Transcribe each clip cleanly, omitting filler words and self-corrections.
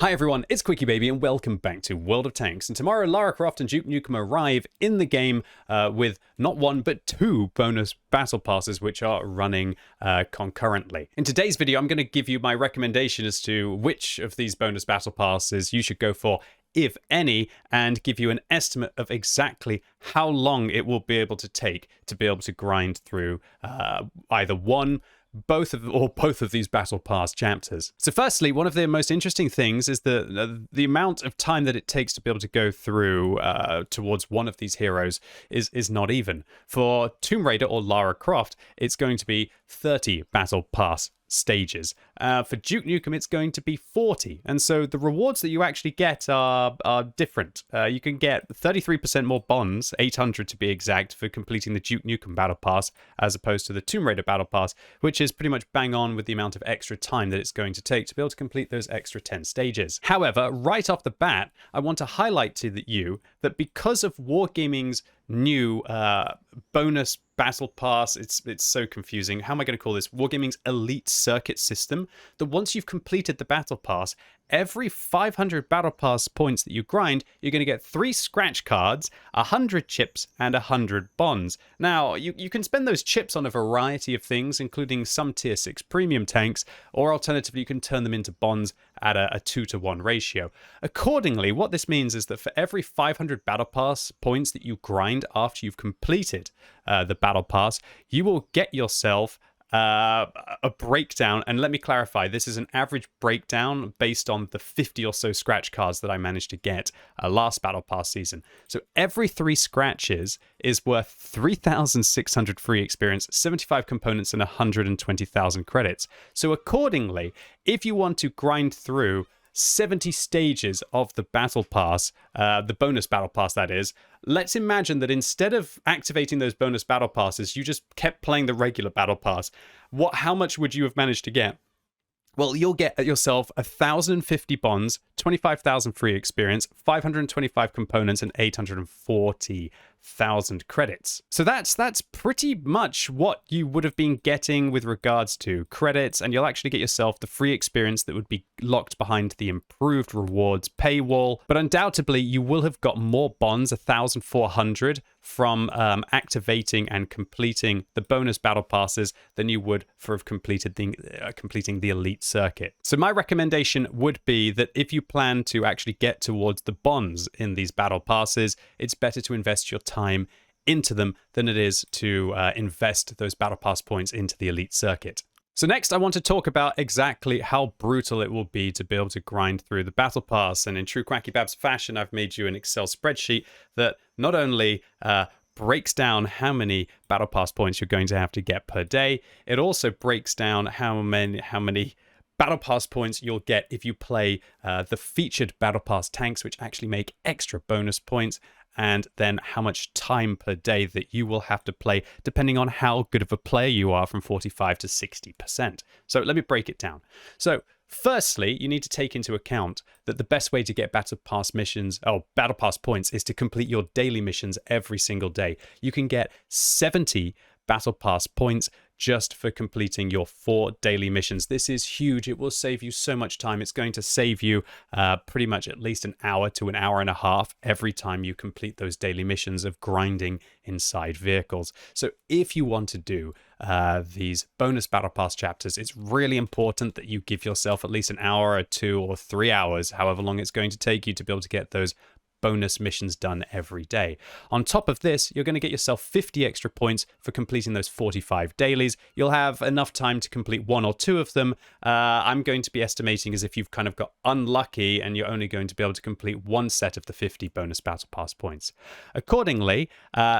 Hi everyone, it's QuickyBaby and welcome back to World of Tanks. And tomorrow Lara Croft and Duke Nukem arrive in the game with not one but two bonus battle passes which are running concurrently. In today's video I'm going to give you my recommendation as to which of these bonus battle passes you should go for, if any, and give you an estimate of exactly how long it will be able to take to be able to grind through either one, both of these battle pass chapters. So firstly, one of the most interesting things is the amount of time that it takes to be able to go through towards one of these heroes is not even. For Tomb Raider or Lara Croft, it's going to be 30 battle pass stages. For Duke Nukem, it's going to be 40. And so the rewards that you actually get are different. You can get 33% more bonds, 800 to be exact, for completing the Duke Nukem Battle Pass, as opposed to the Tomb Raider Battle Pass, which is pretty much bang on with the amount of extra time that it's going to take to be able to complete those extra 10 stages. However, right off the bat, I want to highlight to you that because of Wargaming's new bonus battle pass, it's so confusing. How am I going to call this? Wargaming's elite circuit system, that once you've completed the battle pass, every 500 battle pass points that you grind, you're going to get 3 scratch cards, 100 chips, and 100 bonds. Now, you can spend those chips on a variety of things, including some tier 6 premium tanks, or alternatively, you can turn them into bonds at a 2-to-1 ratio. Accordingly, what this means is that for every 500 battle pass points that you grind after you've completed the battle pass, you will get yourself a breakdown. And let me clarify, this is an average breakdown based on the 50 or so scratch cards that I managed to get last battle pass season. So every 3 scratches is worth 3,600 free experience, 75 components, and 120,000 credits. So accordingly, if you want to grind through 70 stages of the battle pass, the bonus battle pass that is, let's imagine that instead of activating those bonus battle passes, you just kept playing the regular battle pass. How much would you have managed to get? Well, you'll get yourself 1,050 bonds, 25,000 free experience, 525 components, and 840,000 credits. So that's pretty much what you would have been getting with regards to credits, and you'll actually get yourself the free experience that would be locked behind the improved rewards paywall. But undoubtedly, you will have got more bonds, 1,400, from activating and completing the bonus battle passes than you would for completing the elite circuit. So my recommendation would be that if you plan to actually get towards the bonds in these battle passes, it's better to invest your time into them than it is to invest those battle pass points into the elite circuit. So next, I want to talk about exactly how brutal it will be to be able to grind through the battle pass. And in true QuackyBabs fashion, I've made you an Excel spreadsheet that not only breaks down how many battle pass points you're going to have to get per day, it also breaks down how many battle pass points you'll get if you play the featured battle pass tanks, which actually make extra bonus points, and then how much time per day that you will have to play, depending on how good of a player you are, from 45 to 60%. So let me break it down. So firstly, you need to take into account that the best way to get battle pass points is to complete your daily missions every single day. You can get 70 battle pass points just for completing your 4 daily missions. This is huge. It will save you so much time. It's going to save you pretty much at least an hour to an hour and a half every time you complete those daily missions of grinding inside vehicles. So if you want to do these bonus battle pass chapters, it's really important that you give yourself at least an hour or 2 or 3 hours, however long it's going to take you to be able to get those bonus missions done every day. On top of this, you're going to get yourself 50 extra points for completing those 45 dailies. You'll have enough time to complete 1 or 2 of them. I'm going to be estimating as if you've kind of got unlucky and you're only going to be able to complete 1 set of the 50 bonus battle pass points. Accordingly,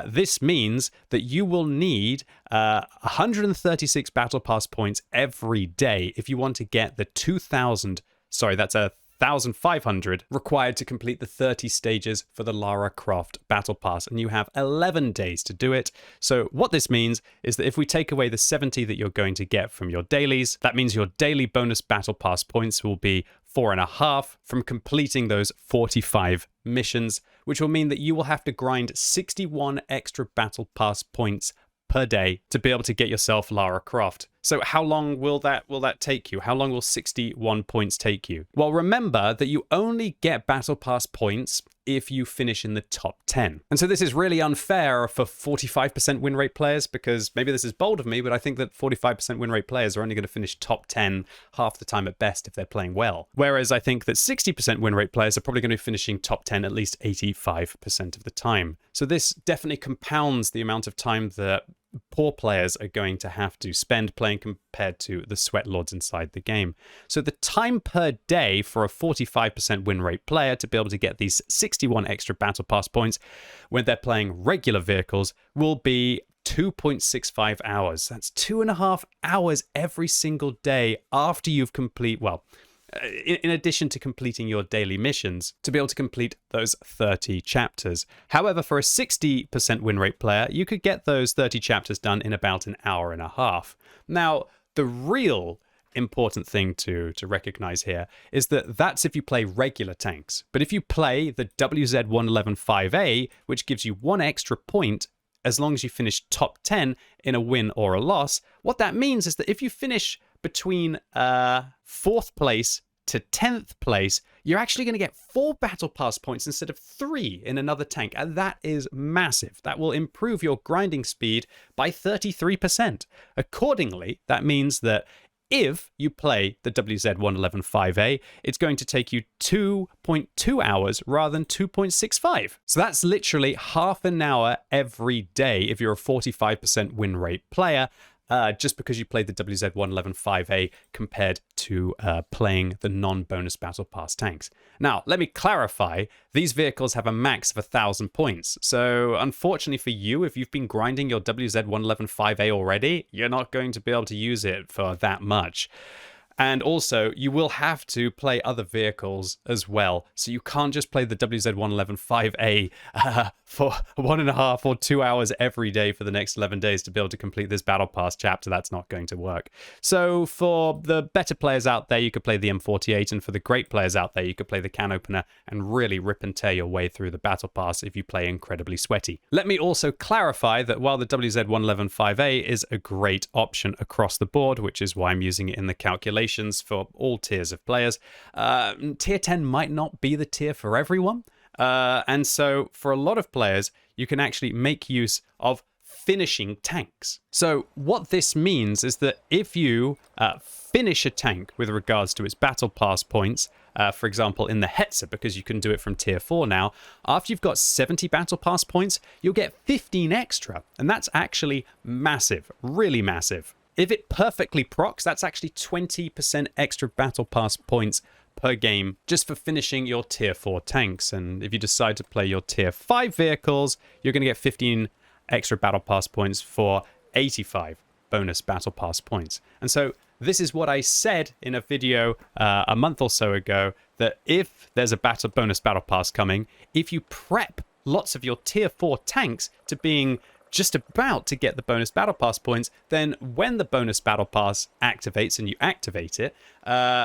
this means that you will need 136 battle pass points every day if you want to get the 1,500 required to complete the 30 stages for the Lara Croft Battle Pass, and you have 11 days to do it. So what this means is that if we take away the 70 that you're going to get from your dailies, that means your daily bonus Battle Pass points will be 4.5 from completing those 45 missions, which will mean that you will have to grind 61 extra Battle Pass points per day to be able to get yourself Lara Croft. So how long will that take you? How long will 61 points take you? Well, remember that you only get Battle Pass points if you finish in the top 10. And so this is really unfair for 45% win rate players, because maybe this is bold of me, but I think that 45% win rate players are only going to finish top 10 half the time at best if they're playing well. Whereas I think that 60% win rate players are probably going to be finishing top 10 at least 85% of the time. So this definitely compounds the amount of time that poor players are going to have to spend playing compared to the sweat lords inside the game. So the time per day for a 45% win rate player to be able to get these 61 extra battle pass points when they're playing regular vehicles will be 2.65 hours. That's 2.5 hours every single day after you've in addition to completing your daily missions, to be able to complete those 30 chapters. However, for a 60% win rate player, you could get those 30 chapters done in about an hour and a half. Now, the real important thing to recognize here is that that's if you play regular tanks. But if you play the WZ-111-5A, which gives you 1 extra point as long as you finish top 10 in a win or a loss, what that means is that if you finish between 4th place to 10th place, you're actually going to get 4 battle pass points instead of 3 in another tank, and that is massive. That will improve your grinding speed by 33%. Accordingly, that means that if you play the WZ-111-5A, it's going to take you 2.2 hours rather than 2.65. So that's literally half an hour every day if you're a 45% win rate player, just because you played the WZ-111-5A compared to playing the non-bonus Battle Pass tanks. Now, let me clarify, these vehicles have a max of 1,000 points. So unfortunately for you, if you've been grinding your WZ-111-5A already, you're not going to be able to use it for that much. And also, you will have to play other vehicles as well. So you can't just play the WZ-111-5A for 1.5 or 2 hours every day for the next 11 days to be able to complete this Battle Pass chapter. That's not going to work. So for the better players out there, you could play the M48. And for the great players out there, you could play the Can Opener and really rip and tear your way through the Battle Pass if you play incredibly sweaty. Let me also clarify that while the WZ-111-5A is a great option across the board, which is why I'm using it in the calculation for all tiers of players, tier 10 might not be the tier for everyone. And so for a lot of players, you can actually make use of finishing tanks. So what this means is that if you finish a tank with regards to its battle pass points, for example, in the Hetzer, because you can do it from tier 4 now, after you've got 70 battle pass points, you'll get 15 extra. And that's actually massive, really massive. If it perfectly procs, that's actually 20% extra battle pass points per game just for finishing your tier 4 tanks. And if you decide to play your tier 5 vehicles, you're going to get 15 extra battle pass points for 85 bonus battle pass points. And so this is what I said in a video a month or so ago, that if there's a bonus battle pass coming, if you prep lots of your tier 4 tanks to being just about to get the bonus battle pass points, then when the bonus battle pass activates and you activate it,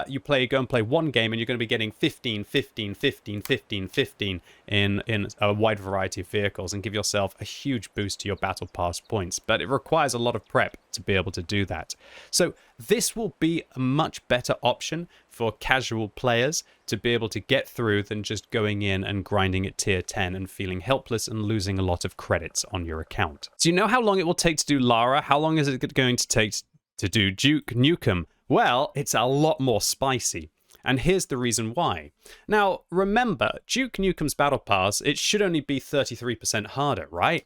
you go and play one game and you're going to be getting 15, 15, 15, 15, 15 in a wide variety of vehicles, and give yourself a huge boost to your battle pass points. But it requires a lot of prep to be able to do that. So this will be a much better option for casual players to be able to get through than just going in and grinding at tier 10 and feeling helpless and losing a lot of credits on your account. So you know how long it will take to do Lara? How long is it going to take to do Duke Nukem? Well, it's a lot more spicy. And here's the reason why. Now, remember, Duke Nukem's Battle Pass, it should only be 33% harder, right?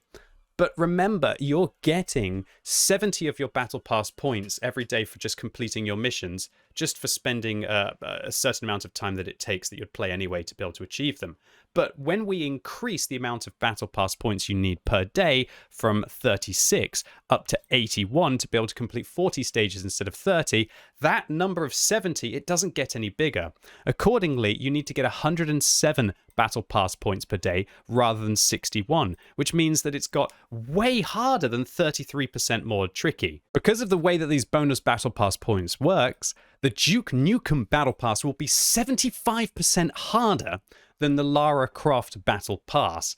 But remember, you're getting 70 of your Battle Pass points every day for just completing your missions, just for spending a certain amount of time that it takes that you'd play anyway to be able to achieve them. But when we increase the amount of Battle Pass points you need per day from 36 up to 81 to be able to complete 40 stages instead of 30, that number of 70, it doesn't get any bigger. Accordingly, you need to get 107 Battle Pass points per day rather than 61, which means that it's got way harder than 33% more tricky. Because of the way that these bonus Battle Pass points works, the Duke Nukem Battle Pass will be 75% harder than the Lara Croft Battle Pass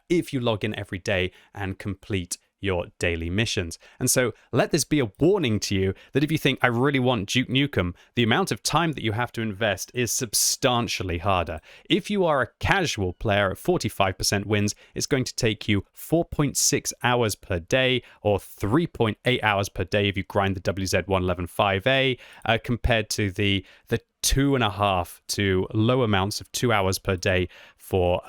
if you log in every day and complete your daily missions. And so let this be a warning to you that if you think, I really want Duke Nukem, the amount of time that you have to invest is substantially harder. If you are a casual player at 45% wins, it's going to take you 4.6 hours per day, or 3.8 hours per day if you grind the WZ111 5A, compared to the 2.5 to low amounts of 2 hours per day for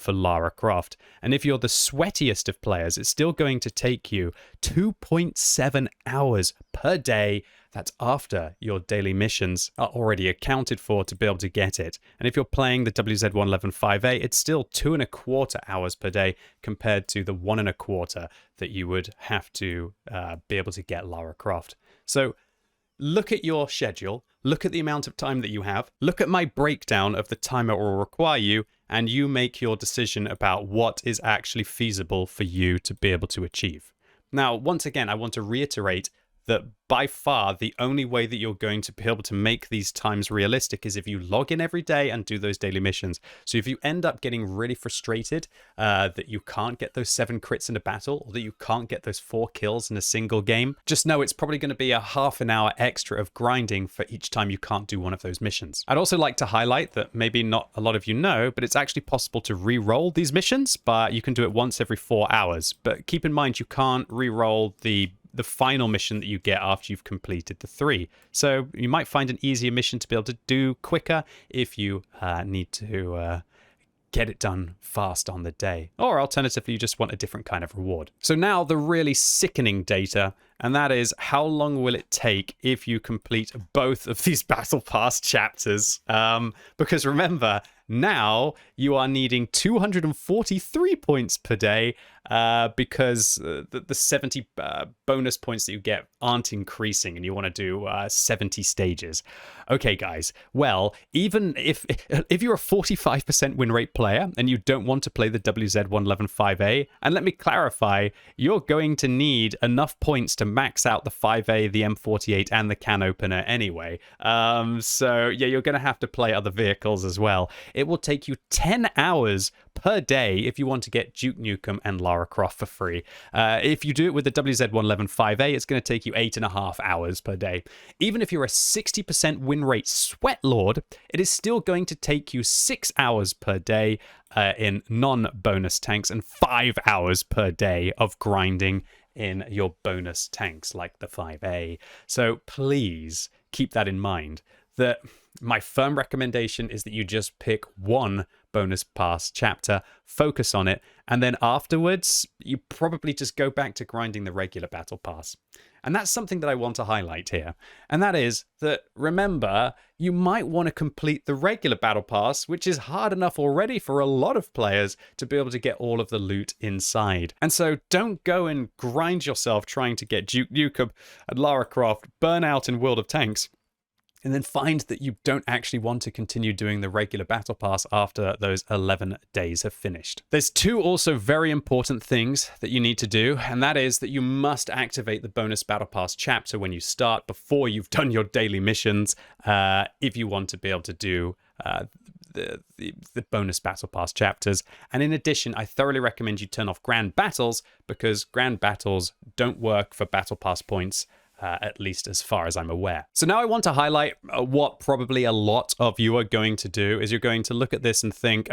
Lara Croft. And if you're the sweatiest of players, it's still going to take you 2.7 hours per day. That's after your daily missions are already accounted for to be able to get it. And if you're playing the WZ111 5A, it's still 2.25 hours per day compared to the 1.25 that you would have to be able to get Lara Croft. So look at your schedule, look at the amount of time that you have, look at my breakdown of the time it will require you, and you make your decision about what is actually feasible for you to be able to achieve. Now, once again, I want to reiterate that by far the only way that you're going to be able to make these times realistic is if you log in every day and do those daily missions. So if you end up getting really frustrated that you can't get those 7 crits in a battle, or that you can't get those 4 kills in a single game, just know it's probably going to be a half an hour extra of grinding for each time you can't do one of those missions. I'd also like to highlight that maybe not a lot of you know, but it's actually possible to re-roll these missions, but you can do it once every 4 hours. But keep in mind, you can't re-roll the final mission that you get after you've completed the 3. So you might find an easier mission to be able to do quicker if you need to get it done fast on the day. Or alternatively, you just want a different kind of reward. So now the really sickening data, and that is how long will it take if you complete both of these Battle Pass chapters? Because remember, now you are needing 243 points per day because the 70 bonus points that you get aren't increasing, and you want to do 70 stages. Okay, guys. Well, even if you're a 45% win rate player and you don't want to play the WZ111 5A, and let me clarify, you're going to need enough points to max out the 5A, the M48, and the can opener anyway. So yeah, you're going to have to play other vehicles as well. It will take you 10 hours per day if you want to get Duke Nukem and Lara Croft for free. If you do it with the WZ111 5A, it's going to take you 8.5 hours per day. Even if you're a 60% win rate sweat lord, it is still going to take you 6 hours per day in non-bonus tanks, and 5 hours per day of grinding in your bonus tanks like the 5A. So please keep that in mind. That my firm recommendation is that you just pick one bonus pass chapter, focus on it, and then afterwards you probably just go back to grinding the regular battle pass. And that's something that I want to highlight here. And that is that, remember, you might want to complete the regular battle pass, which is hard enough already for a lot of players to be able to get all of the loot inside. And so don't go and grind yourself trying to get Duke Nukem and Lara Croft, burn out in World of Tanks, and then find that you don't actually want to continue doing the regular battle pass after those 11 days have finished. There's 2 also very important things that you need to do, and that is that you must activate the bonus battle pass chapter when you start, before you've done your daily missions, if you want to be able to do the bonus battle pass chapters. And in addition, I thoroughly recommend you turn off grand battles, because grand battles don't work for battle pass points, at least as far as I'm aware. So now I want to highlight what probably a lot of you are going to do is you're going to look at this and think,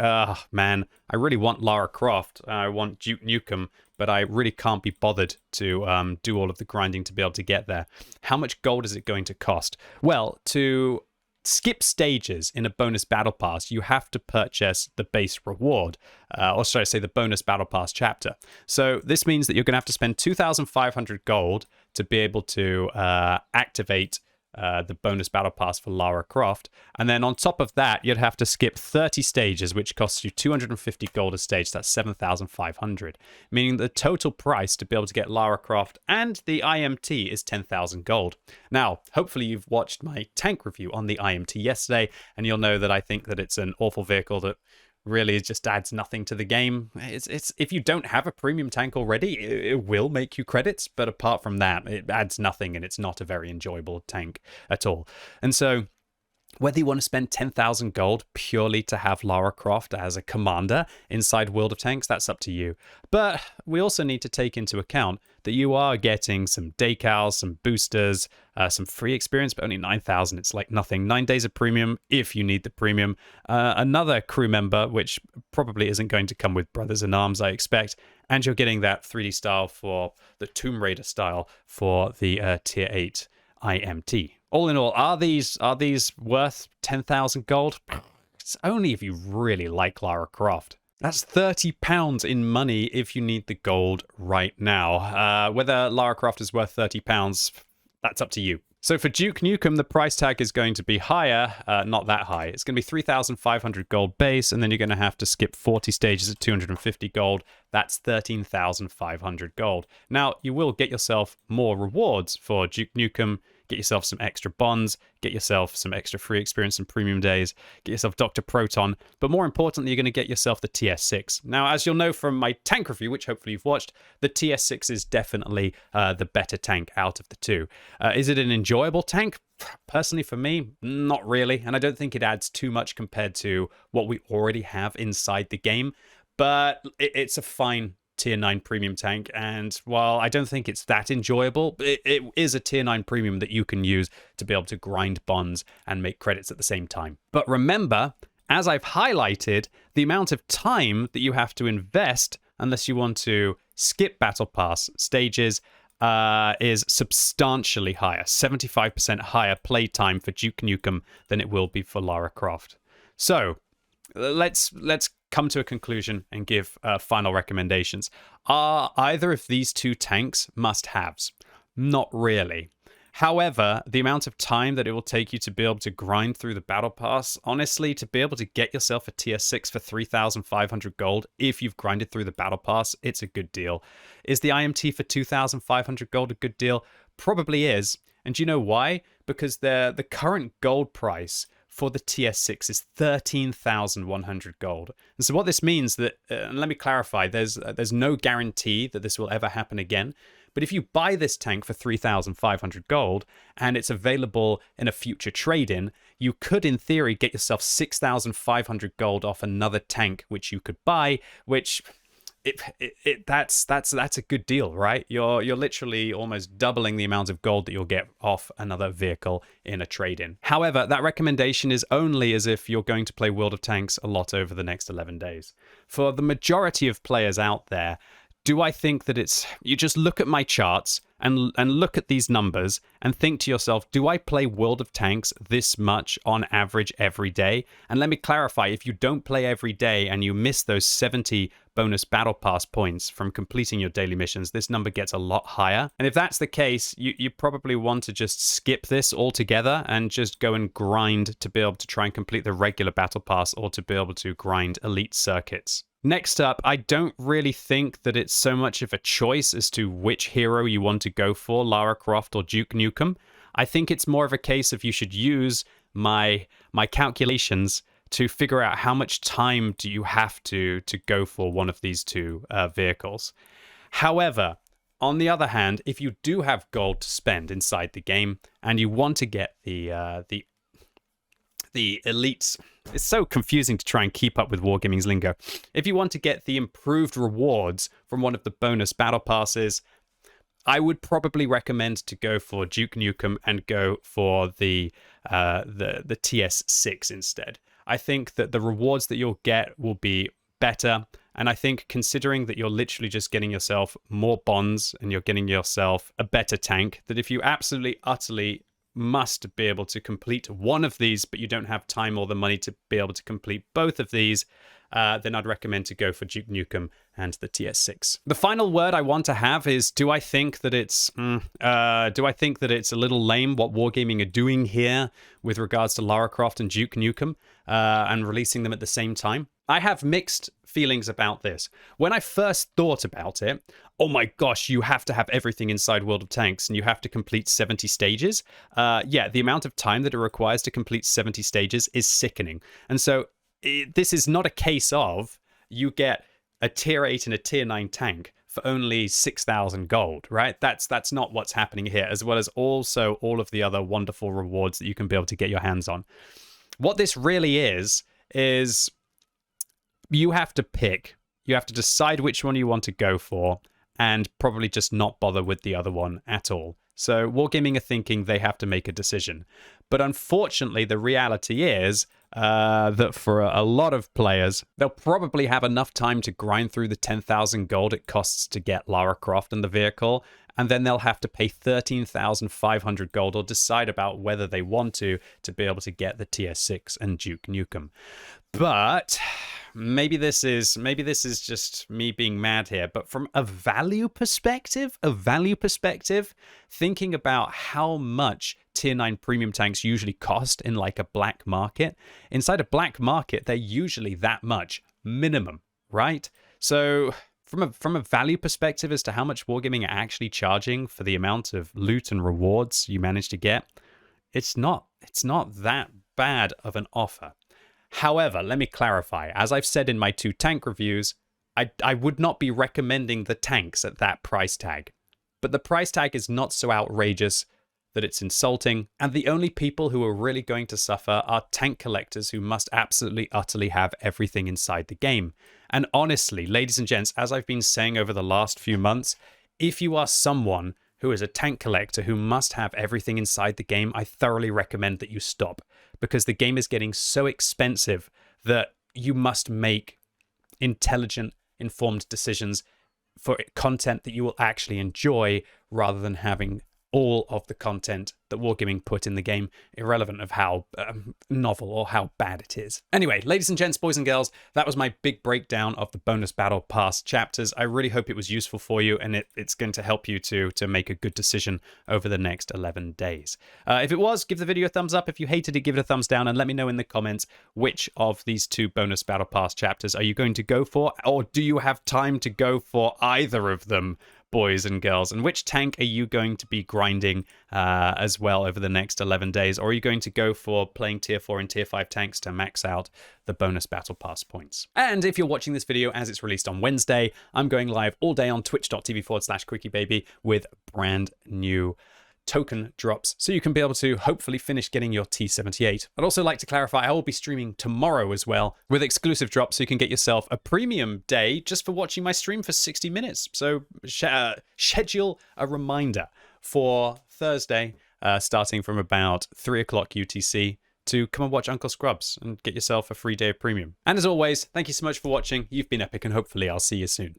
man, I really want Lara Croft, I want Duke Nukem, but I really can't be bothered to do all of the grinding to be able to get there. How much gold is it going to cost? Well, to skip stages in a bonus battle pass, you have to purchase the base reward, or should I say the bonus battle pass chapter. So this means that you're going to have to spend 2,500 gold to be able to activate the bonus battle pass for Lara Croft. And then on top of that, you'd have to skip 30 stages, which costs you 250 gold a stage. That's 7,500, meaning the total price to be able to get Lara Croft and the IMT is 10,000 gold. Now, hopefully you've watched my tank review on the IMT yesterday, and you'll know that I think that it's an awful vehicle that really just adds nothing to the game. It's if you don't have a premium tank already, it will make you credits, but apart from that, it adds nothing, and it's not a very enjoyable tank at all. And so Whether you want to spend 10,000 gold purely to have Lara Croft as a commander inside World of Tanks, that's up to you. But we also need to take into account that you are getting some decals, some boosters, some free experience, but only 9,000. It's like nothing. 9 days of premium if you need the premium. Another crew member, which probably isn't going to come with Brothers in Arms, I expect. And you're getting that 3D style for the Tomb Raider style for the Tier 8 IMT. All in all, are these worth 10,000 gold? It's only if you really like Lara Croft. That's £30 in money if you need the gold right now. Whether Lara Croft is worth £30, that's up to you. So for Duke Nukem, the price tag is going to be higher, not that high. It's going to be 3,500 gold base, and then you're going to have to skip 40 stages at 250 gold. That's 13,500 gold. Now, you will get yourself more rewards for Duke Nukem, get yourself some extra bonds, get yourself some extra free experience and premium days, get yourself Dr. Proton, but more importantly, you're going to get yourself the TS6. Now, as you'll know from my tank review, which hopefully you've watched, the TS6 is definitely the better tank out of the two. Is it an enjoyable tank? Personally, for me, not really, and I don't think it adds too much compared to what we already have inside the game, but it's a fine Tier 9 premium tank, and while I don't think it's that enjoyable, it is a Tier 9 premium that you can use to be able to grind bonds and make credits at the same time. But remember, as I've highlighted, the amount of time that you have to invest, unless you want to skip Battle Pass stages, is substantially higher, 75% higher playtime for Duke Nukem than it will be for Lara Croft. So let's come to a conclusion and give final recommendations. Are either of these two tanks must-haves? Not really. However, the amount of time that it will take you to be able to grind through the Battle Pass, honestly, to be able to get yourself a Tier 6 for 3,500 gold, if you've grinded through the Battle Pass, it's a good deal. Is the IMT for 2,500 gold a good deal? Probably is. And do you know why? Because the current gold price for the TS6 is 13,100 gold. And so what this means that, and let me clarify, there's no guarantee that this will ever happen again. But if you buy this tank for 3,500 gold and it's available in a future trade-in, you could, in theory, get yourself 6,500 gold off another tank which you could buy, which that's a good deal, right? You're literally almost doubling the amount of gold that you'll get off another vehicle in a trade-in. However, that recommendation is only as if you're going to play World of Tanks a lot over the next 11 days. For the majority of players out there, do I think that it's... You just look at my charts and look at these numbers and think to yourself, do I play World of Tanks this much on average every day? And let me clarify, if you don't play every day and you miss those 70 bonus Battle Pass points from completing your daily missions, this number gets a lot higher. And if that's the case, you probably want to just skip this altogether and just go and grind to be able to try and complete the regular Battle Pass or to be able to grind elite circuits. Next up, I don't really think that it's so much of a choice as to which hero you want to go for, Lara Croft or Duke Nukem. I think it's more of a case of you should use my calculations to figure out how much time do you have to go for one of these two vehicles. However, on the other hand, if you do have gold to spend inside the game and you want to get the elites... It's so confusing to try and keep up with Wargaming's lingo. If you want to get the improved rewards from one of the bonus battle passes, I would probably recommend to go for Duke Nukem and go for the TS6 instead. I think that the rewards that you'll get will be better, and I think considering that you're literally just getting yourself more bonds and you're getting yourself a better tank, that if you absolutely, utterly must be able to complete one of these, but you don't have time or the money to be able to complete both of these, then I'd recommend to go for Duke Nukem and the TS6. The final word I want to have is, do I think that it's a little lame what Wargaming are doing here with regards to Lara Croft and Duke Nukem and releasing them at the same time? I have mixed feelings about this. When I first thought about it, oh my gosh, you have to have everything inside World of Tanks and you have to complete 70 stages. Yeah, the amount of time that it requires to complete 70 stages is sickening. And so this is not a case of you get a tier 8 and a tier 9 tank for only 6,000 gold, right? That's not what's happening here, as well as also all of the other wonderful rewards that you can be able to get your hands on. What this really is you have to pick. You have to decide which one you want to go for and probably just not bother with the other one at all. So Wargaming are thinking they have to make a decision. But unfortunately, the reality is that for a lot of players, they'll probably have enough time to grind through the 10,000 gold it costs to get Lara Croft and the vehicle, and then they'll have to pay 13,500 gold or decide about whether they want to be able to get the TS6 and Duke Nukem. But maybe this is just me being mad here, but from a value perspective, thinking about how much tier 9 premium tanks usually cost in like a black market, inside a black market, they're usually that much minimum, right? So from a value perspective as to how much Wargaming are actually charging for the amount of loot and rewards you manage to get, it's not that bad of an offer. However, let me clarify. As I've said in my 2 tank reviews, I would not be recommending the tanks at that price tag. But the price tag is not so outrageous that it's insulting, and the only people who are really going to suffer are tank collectors who must absolutely, utterly have everything inside the game. And honestly, ladies and gents, as I've been saying over the last few months, if you are someone who is a tank collector who must have everything inside the game, I thoroughly recommend that you stop, because the game is getting so expensive that you must make intelligent, informed decisions for content that you will actually enjoy, rather than having all of the content that Wargaming put in the game, irrelevant of how novel or how bad it is. Anyway, ladies and gents, boys and girls, that was my big breakdown of the bonus battle pass chapters. I really hope it was useful for you, and it's going to help you to make a good decision over the next 11 days. If it was, give the video a thumbs up. If you hated it, give it a thumbs down, and let me know in the comments which of these 2 bonus battle pass chapters are you going to go for, or do you have time to go for either of them, boys and girls? And which tank are you going to be grinding as well over the next 11 days? Or are you going to go for playing tier 4 and tier 5 tanks to max out the bonus battle pass points? And if you're watching this video as it's released on Wednesday, I'm going live all day on twitch.tv/QuickyBaby with brand new token drops, so you can be able to hopefully finish getting your T78. I'd also like to clarify, I will be streaming tomorrow as well with exclusive drops, so you can get yourself a premium day just for watching my stream for 60 minutes. So schedule a reminder for Thursday, starting from about 3 o'clock UTC, to come and watch Uncle Scrubs and get yourself a free day of premium. And as always, thank you so much for watching. You've been epic, and hopefully I'll see you soon.